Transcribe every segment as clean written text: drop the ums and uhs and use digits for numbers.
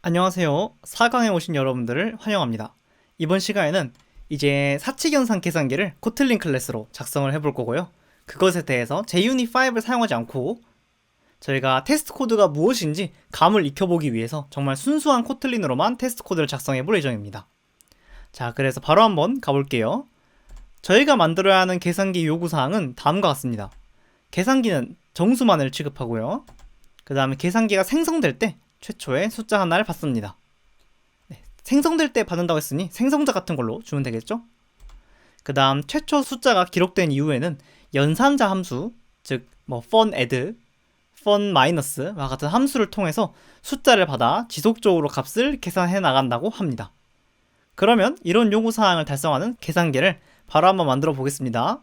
안녕하세요. 4강에 오신 여러분들을 환영합니다. 이번 시간에는 이제 사칙연산 계산기를 코틀린 클래스로 작성을 해볼 거고요. 그것에 대해서 JUnit5를 사용하지 않고 저희가 테스트 코드가 무엇인지 감을 익혀보기 위해서 정말 순수한 코틀린으로만 테스트 코드를 작성해 볼 예정입니다. 자, 그래서 바로 한번 가볼게요. 저희가 만들어야 하는 계산기 요구사항은 다음과 같습니다. 계산기는 정수만을 취급하고요. 그 다음에 계산기가 생성될 때 최초의 숫자 하나를 받습니다. 생성될 때 받는다고 했으니 생성자 같은 걸로 주면 되겠죠? 그 다음 최초 숫자가 기록된 이후에는 연산자 함수, 즉 fun add, fun minus와 같은 함수를 통해서 숫자를 받아 지속적으로 값을 계산해 나간다고 합니다. 그러면 이런 요구사항을 달성하는 계산기를 바로 한번 만들어 보겠습니다.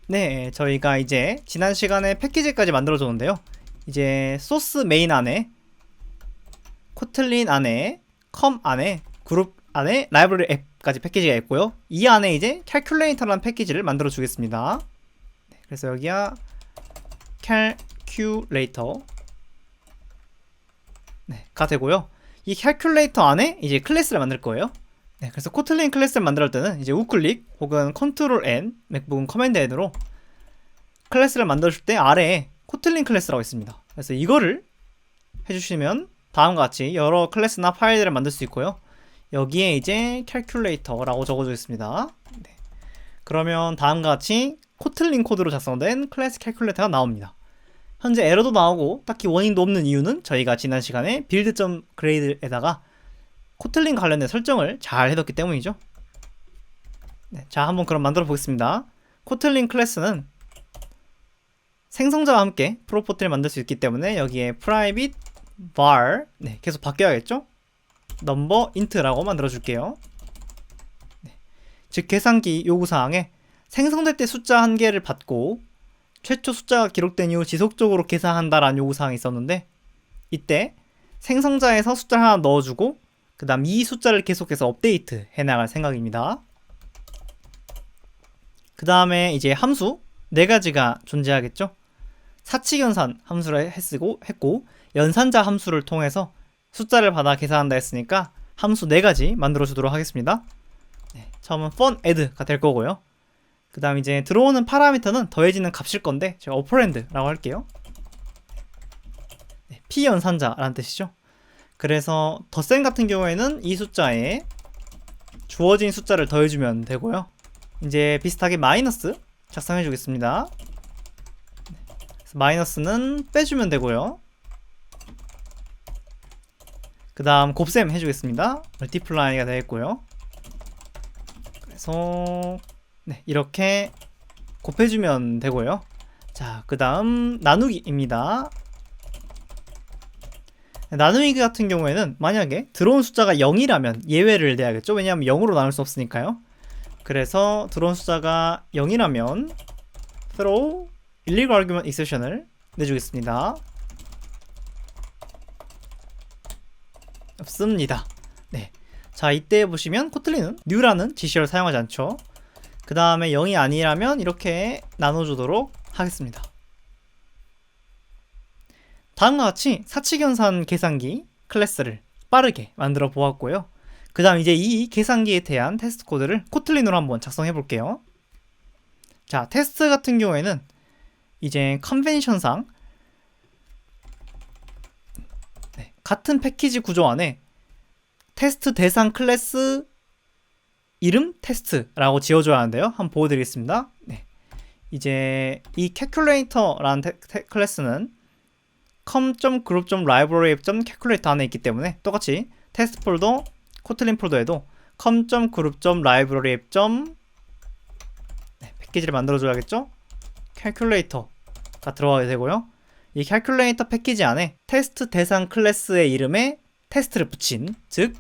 네, 저희가 이제 지난 시간에 패키지까지 만들어 줬는데요. 이제 소스 메인 안에 코틀린 안에 컴 안에 그룹 안에 라이브러리 앱까지 패키지가 있고요. 이 안에 이제 캘큘레이터라는 패키지를 만들어 주겠습니다. 네, 그래서 여기야 캘큘레이터 가 되고요. 이 캘큘레이터 안에 이제 클래스를 만들 거예요. 네, 그래서 코틀린 클래스를 만들 때는 이제 우클릭 혹은 컨트롤 N, 맥북은 커맨드 N으로 클래스를 만들어줄 때 아래에 코틀린 클래스라고 있습니다. 그래서 이거를 해주시면 다음과 같이 여러 클래스나 파일들을 만들 수 있고요. 여기에 이제 캘큘레이터라고 적어주겠습니다. 네. 그러면 다음과 같이 코틀린 코드로 작성된 클래스 캘큘레이터가 나옵니다. 현재 에러도 나오고 딱히 원인도 없는 이유는 저희가 지난 시간에 build.grade에다가 코틀린 관련된 설정을 잘 해뒀기 때문이죠. 네, 자, 한번 그럼 만들어 보겠습니다. 코틀린 클래스는 생성자와 함께 프로퍼티를 만들 수 있기 때문에 여기에 private var 계속 바뀌어야겠죠? number int라고 만들어 줄게요. 즉 계산기 요구사항에 생성될 때 숫자 한 개를 받고 최초 숫자가 기록된 이후 지속적으로 계산한다라는 요구사항이 있었는데 이때 생성자에서 숫자를 하나 넣어주고 그 다음 이 숫자를 계속해서 업데이트 해나갈 생각입니다. 그 다음에 이제 함수 4가지가 존재하겠죠. 사칙연산 함수를 했고 연산자 함수를 통해서 숫자를 받아 계산한다 했으니까 함수 4가지 만들어 주도록 하겠습니다. 네, 처음은 fun add가 될 거고요. 그 다음 이제 들어오는 파라미터는 더해지는 값일 건데 제가 operand라고 할게요. 네, p연산자라는 뜻이죠. 그래서 덧셈 같은 경우에는 이 숫자에 주어진 숫자를 더해주면 되고요. 이제 비슷하게 마이너스 작성해 주겠습니다. 마이너스는 빼주면 되고요. 그 다음 곱셈 해주겠습니다. 멀티플라이가 되겠고요. 그래서 이렇게 곱해주면 되고요. 자, 그 다음 나누기입니다. 나누기 같은 경우에는 만약에 들어온 숫자가 0이라면 예외를 내야겠죠. 왜냐하면 0으로 나눌 수 없으니까요. 그래서 들어온 숫자가 0이라면 throw illegal argument exception을 내주겠습니다. 없습니다. 네. 자, 이때 보시면 코틀린은 new라는 지시를 사용하지 않죠. 그 다음에 0이 아니라면 이렇게 나눠주도록 하겠습니다. 다음과 같이 사칙연산 계산기 클래스를 빠르게 만들어 보았고요. 그 다음 이제 이 계산기에 대한 테스트 코드를 코틀린으로 한번 작성해 볼게요. 자, 테스트 같은 경우에는 이제 컨벤션상 같은 패키지 구조 안에 테스트 대상 클래스 이름 테스트라고 지어줘야 하는데요. 한번 보여드리겠습니다. 네. 이제 이 calculator라는 클래스는 com.group.library.calculator 안에 있기 때문에 똑같이 테스트 폴더, 코틀린 폴더에도 com.group.library. 패키지를 만들어줘야겠죠? calculator가 들어가게 되고요. 이 calculator 패키지 안에 테스트 대상 클래스의 이름에 테스트를 붙인, 즉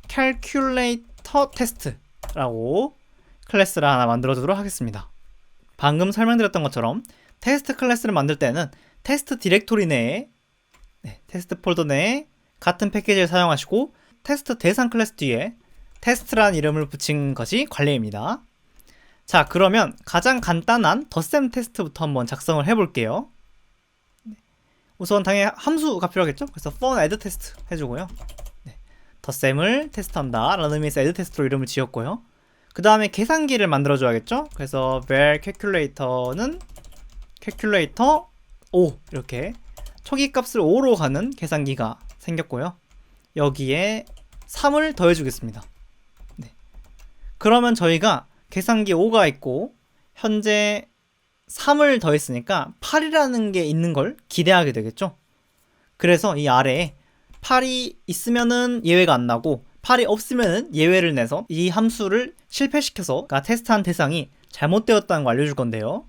calculator test라고 클래스를 하나 만들어주도록 하겠습니다. 방금 설명드렸던 것처럼 테스트 클래스를 만들 때는 테스트 디렉토리 내에 테스트 폴더 내에 같은 패키지를 사용하시고 테스트 대상 클래스 뒤에 테스트라는 이름을 붙인 것이 관례입니다. 자, 그러면 가장 간단한 덧셈 테스트부터 한번 작성을 해볼게요. 우선 당연히 함수가 필요하겠죠? 그래서 for add test 해주고요. 네. 덧셈을 테스트한다 라는 의미에서 add test로 이름을 지었고요. 그 다음에 계산기를 만들어 줘야겠죠? 그래서 var calculator는 calculator 5 이렇게 초기 값을 5로 가는 계산기가 생겼고요. 여기에 3을 더해 주겠습니다. 네. 그러면 저희가 계산기 5가 있고 현재 3을 더했으니까 8이라는 게 있는 걸 기대하게 되겠죠. 그래서 이 아래에 8이 있으면은 예외가 안 나고 8이 없으면은 예외를 내서 이 함수를 실패시켜서 테스트한 대상이 잘못되었다는 거 알려줄 건데요.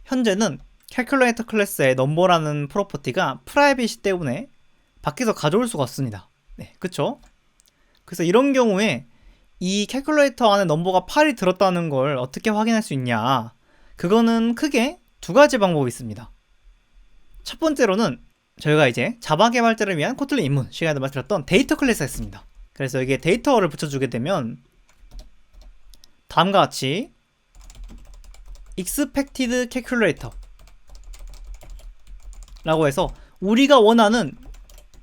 현재는 calculator 클래스의 넘버라는 프로퍼티가 프라이빗이 때문에 밖에서 가져올 수가 없습니다. 네, 그쵸? 그래서 이런 경우에 이 calculator 안에 넘버가 8이 들었다는 걸 어떻게 확인할 수 있냐? 그거는 크게 두 가지 방법이 있습니다. 첫 번째로는 저희가 이제 자바 개발자를 위한 코틀린 입문 시간에도 말씀드렸던 데이터 클래스가 있습니다. 그래서 여기에 데이터를 붙여주게 되면 다음과 같이 expected calculator 라고 해서 우리가 원하는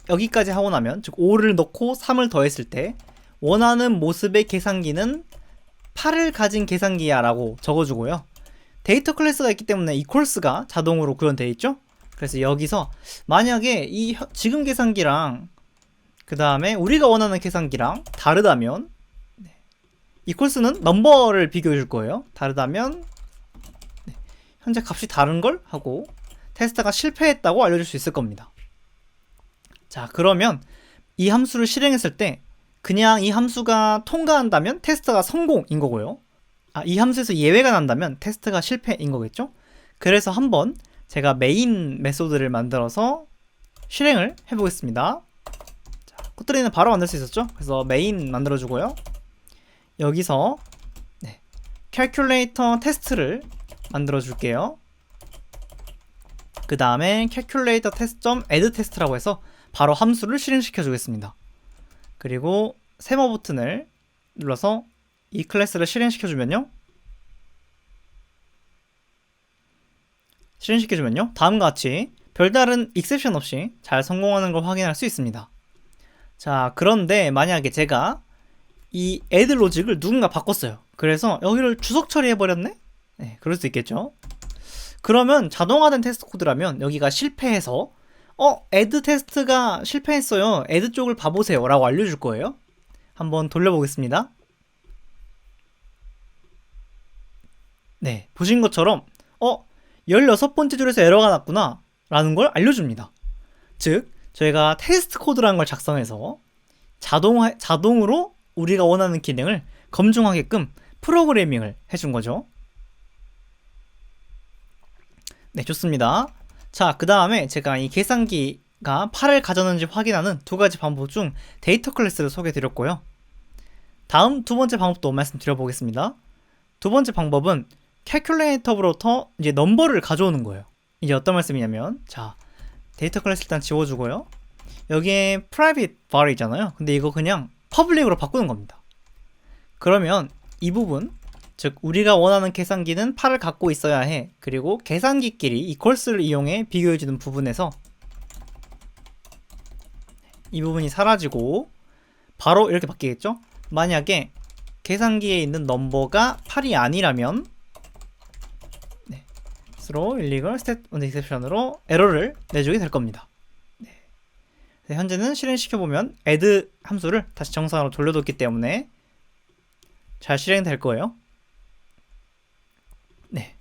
여기까지 하고 나면 즉 5를 넣고 3을 더했을 때 원하는 모습의 계산기는 8을 가진 계산기야 라고 적어주고요. 데이터 클래스가 있기 때문에 equals가 자동으로 구현되어 있죠. 그래서 여기서 만약에 이 지금 계산기랑 그 다음에 우리가 원하는 계산기랑 다르다면 equals는 넘버를 비교해 줄 거예요. 다르다면 현재 값이 다른 걸 하고 테스트가 실패했다고 알려줄 수 있을 겁니다. 자, 그러면 이 함수를 실행했을 때 그냥 이 함수가 통과한다면 테스트가 성공인 거고요. 이 함수에서 예외가 난다면 테스트가 실패인 거겠죠? 그래서 한번 제가 메인 메소드를 만들어서 실행을 해보겠습니다. 자, 코틀린은 바로 만들 수 있었죠? 그래서 메인 만들어주고요. 여기서 calculator 테스트를 만들어줄게요. 그 다음에 calculator test.add test라고 해서 바로 함수를 실행시켜 주겠습니다. 그리고 세모 버튼을 눌러서 이 클래스를 실행시켜주면요. 다음과 같이 별다른 익셉션 없이 잘 성공하는 걸 확인할 수 있습니다. 자, 그런데 만약에 제가 이 add 로직을 누군가 바꿨어요. 그래서 여기를 주석 처리해버렸네? 네, 그럴 수 있겠죠. 그러면 자동화된 테스트 코드라면 여기가 실패해서 add 테스트가 실패했어요. add 쪽을 봐보세요 라고 알려줄 거예요. 한번 돌려보겠습니다. 네, 보신 것처럼 16번째 줄에서 에러가 났구나 라는 걸 알려줍니다. 즉 저희가 테스트 코드라는 걸 작성해서 자동으로 우리가 원하는 기능을 검증하게끔 프로그래밍을 해준 거죠. 네, 좋습니다. 자, 그 다음에 제가 이 계산기가 8을 가졌는지 확인하는 두 가지 방법 중 데이터 클래스를 소개해 드렸고요. 다음 두 번째 방법도 말씀드려 보겠습니다. 두 번째 방법은 calculator부터 이제 넘버를 가져오는 거예요. 이제 어떤 말씀이냐면, 자, 데이터 클래스 일단 지워주고요. 여기에 private var 있잖아요. 근데 이거 그냥 public으로 바꾸는 겁니다. 그러면 이 부분, 즉 우리가 원하는 계산기는 8을 갖고 있어야 해. 그리고 계산기끼리 equals를 이용해 비교해주는 부분에서 이 부분이 사라지고 바로 이렇게 바뀌겠죠? 만약에 계산기에 있는 넘버가 8이 아니라면 throw illegal state on exception으로 에러를 내주게 될 겁니다. 현재는 실행시켜보면 add 함수를 다시 정상으로 돌려뒀기 때문에 잘 실행될 거예요. 네,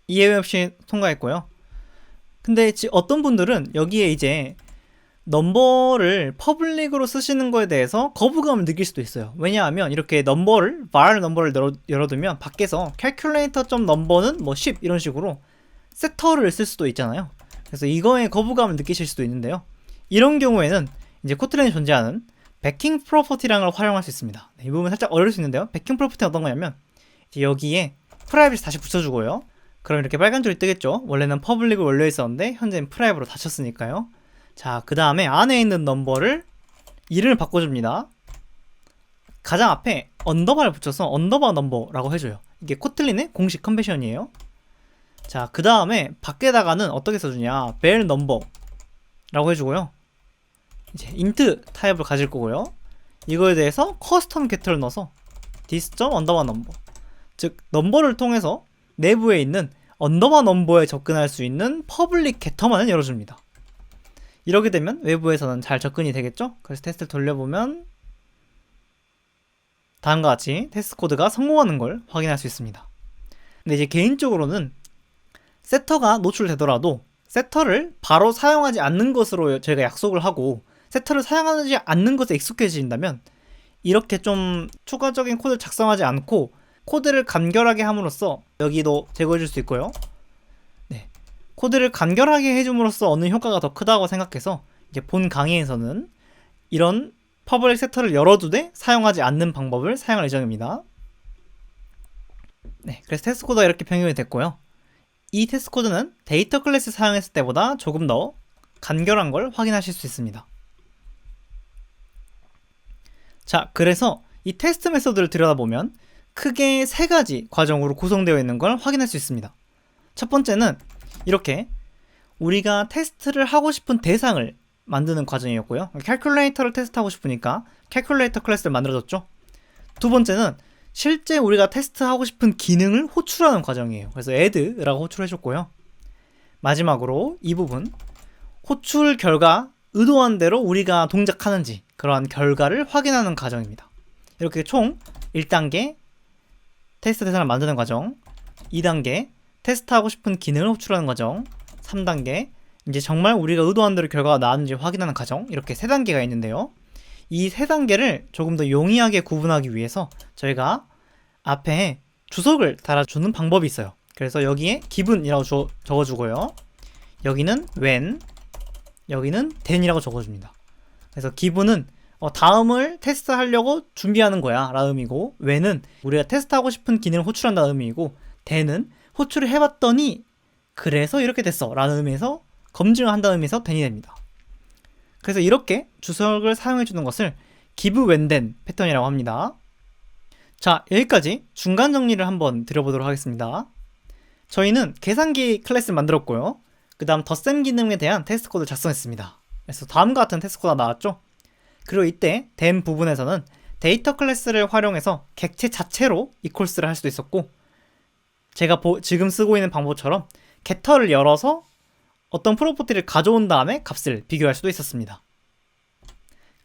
예외 없이 통과했고요. 근데 어떤 분들은 여기에 이제 넘버를 퍼블릭으로 쓰시는 거에 대해서 거부감을 느낄 수도 있어요. 왜냐하면 이렇게 var 넘버를 열어두면 밖에서 calculator.number는 뭐 10 이런 식으로 세터를 쓸 수도 있잖아요. 그래서 이거에 거부감을 느끼실 수도 있는데요. 이런 경우에는 이제 코틀린에 존재하는 backing property라는 걸 활용할 수 있습니다. 이 부분 살짝 어려울 수 있는데요. backing property는 어떤 거냐면 이제 여기에 프라이빗을 다시 붙여주고요. 그럼 이렇게 빨간 줄이 뜨겠죠. 원래는 퍼블릭을 원래 있었는데 현재는 프라이빗으로 닫혔으니까요. 자, 그 다음에 안에 있는 넘버를 이름을 바꿔줍니다. 가장 앞에 언더바를 붙여서 언더바 넘버라고 해줘요. 이게 코틀린의 공식 컨벤션이에요. 자, 그 다음에 밖에다가는 어떻게 써주냐, 벨 넘버라고 해주고요. 이제 인트 타입을 가질 거고요. 이거에 대해서 커스텀 겟터를 넣어서 this._number, 즉 넘버를 통해서 내부에 있는 언더바 넘버에 접근할 수 있는 퍼블릭 겟터만을 열어줍니다. 이렇게 되면 외부에서는 잘 접근이 되겠죠? 그래서 테스트를 돌려보면 다음과 같이 테스트 코드가 성공하는 걸 확인할 수 있습니다. 근데 이제 개인적으로는 세터가 노출되더라도 세터를 바로 사용하지 않는 것으로 저희가 약속을 하고 세터를 사용하지 않는 것에 익숙해진다면 이렇게 좀 추가적인 코드를 작성하지 않고 코드를 간결하게 함으로써 여기도 제거해 줄 수 있고요. 네, 코드를 간결하게 해줌으로써 얻는 효과가 더 크다고 생각해서 이제 본 강의에서는 이런 퍼블릭 세터를 열어두되 사용하지 않는 방법을 사용할 예정입니다. 네, 그래서 테스트 코드가 이렇게 변경이 됐고요. 이 테스트 코드는 데이터 클래스 사용했을 때보다 조금 더 간결한 걸 확인하실 수 있습니다. 자, 그래서 이 테스트 메소드를 들여다보면 크게 세 가지 과정으로 구성되어 있는 걸 확인할 수 있습니다. 첫 번째는 이렇게 우리가 테스트를 하고 싶은 대상을 만드는 과정이었고요. 캘큘레이터를 테스트하고 싶으니까 캘큘레이터 클래스를 만들어줬죠. 두 번째는 실제 우리가 테스트하고 싶은 기능을 호출하는 과정이에요. 그래서 add라고 호출해줬고요. 마지막으로 이 부분, 호출 결과 의도한 대로 우리가 동작하는지 그러한 결과를 확인하는 과정입니다. 이렇게 총 1단계 테스트 대상을 만드는 과정, 2단계 테스트하고 싶은 기능을 호출하는 과정, 3단계 이제 정말 우리가 의도한 대로 결과가 나왔는지 확인하는 과정, 이렇게 3단계가 있는데요. 이 3단계를 조금 더 용이하게 구분하기 위해서 저희가 앞에 주석을 달아주는 방법이 있어요. 그래서 여기에 given이라고 적어주고요. 여기는 when, 여기는 then이라고 적어줍니다. 그래서 given은 다음을 테스트하려고 준비하는 거야 라는 의미고, when은 우리가 테스트하고 싶은 기능을 호출한다는 의미이고, then은 호출을 해봤더니 그래서 이렇게 됐어 라는 의미에서 검증을 한다는 의미에서 then이 됩니다. 그래서 이렇게 주석을 사용해주는 것을 give when then 패턴이라고 합니다. 자, 여기까지 중간 정리를 한번 드려보도록 하겠습니다. 저희는 계산기 클래스를 만들었고요. 그 다음 덧셈 기능에 대한 테스트 코드를 작성했습니다. 그래서 다음과 같은 테스트 코드가 나왔죠. 그리고 이때 then 부분에서는 데이터 클래스를 활용해서 객체 자체로 equals를 할 수도 있었고, 제가 지금 쓰고 있는 방법처럼 겟터를 열어서 어떤 프로퍼티를 가져온 다음에 값을 비교할 수도 있었습니다.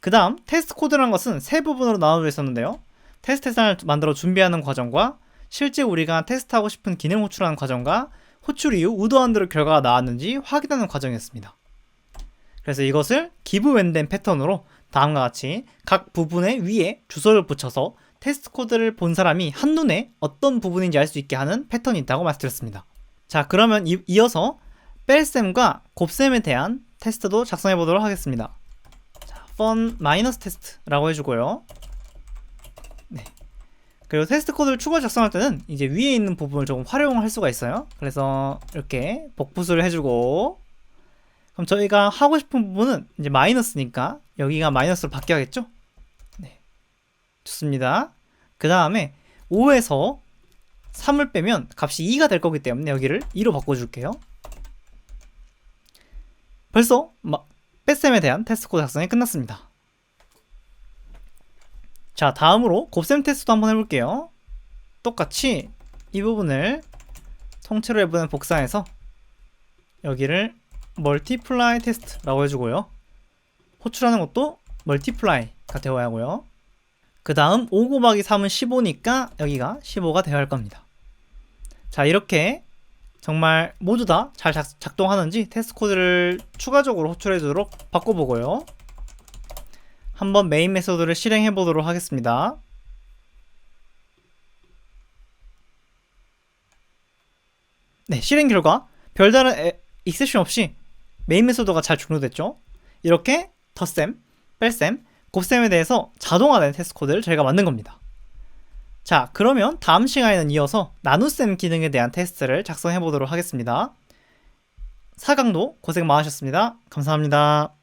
그 다음 테스트 코드라는 것은 세 부분으로 나눠져 있었는데요. 테스트 대상을 만들어 준비하는 과정과 실제 우리가 테스트하고 싶은 기능 호출하는 과정과 호출 이후 의도한 대로 결과가 나왔는지 확인하는 과정이었습니다. 그래서 이것을 give when then 패턴으로 다음과 같이 각 부분의 위에 주소를 붙여서 테스트 코드를 본 사람이 한눈에 어떤 부분인지 알 수 있게 하는 패턴이 있다고 말씀드렸습니다. 자, 그러면 이어서 뺄셈과 곱셈에 대한 테스트도 작성해 보도록 하겠습니다. 자, fun -test라고 해주고요. 네. 그리고 테스트 코드를 추가 작성할 때는 이제 위에 있는 부분을 조금 활용할 수가 있어요. 그래서 이렇게 복붙을 해주고, 그럼 저희가 하고 싶은 부분은 이제 마이너스니까 여기가 마이너스로 바뀌어야겠죠? 네. 좋습니다. 그 다음에 5에서 3을 빼면 값이 2가 될 거기 때문에 여기를 2로 바꿔줄게요. 벌써 뺄셈에 대한 테스트 코드 작성이 끝났습니다. 자, 다음으로 곱셈 테스트도 한번 해볼게요. 똑같이 이 부분을 통째로 해보는 복사해서 여기를 multiply 테스트라고 해주고요. 호출하는 것도 multiply가 되어야 하고요. 그 다음 5 곱하기 3은 15니까 여기가 15가 되어야 할 겁니다. 자, 이렇게 정말 모두 다 잘 작동하는지 테스트 코드를 추가적으로 호출해 주도록 바꿔보고요. 한번 메인 메소드를 실행해 보도록 하겠습니다. 네, 실행 결과 별다른 익셉션 없이 메인 메소드가 잘 종료됐죠. 이렇게 덧셈, 뺄셈, 곱셈에 대해서 자동화된 테스트 코드를 저희가 만든 겁니다. 자, 그러면 다음 시간에는 이어서 나눗셈 기능에 대한 테스트를 작성해 보도록 하겠습니다. 4강도 고생 많으셨습니다. 감사합니다.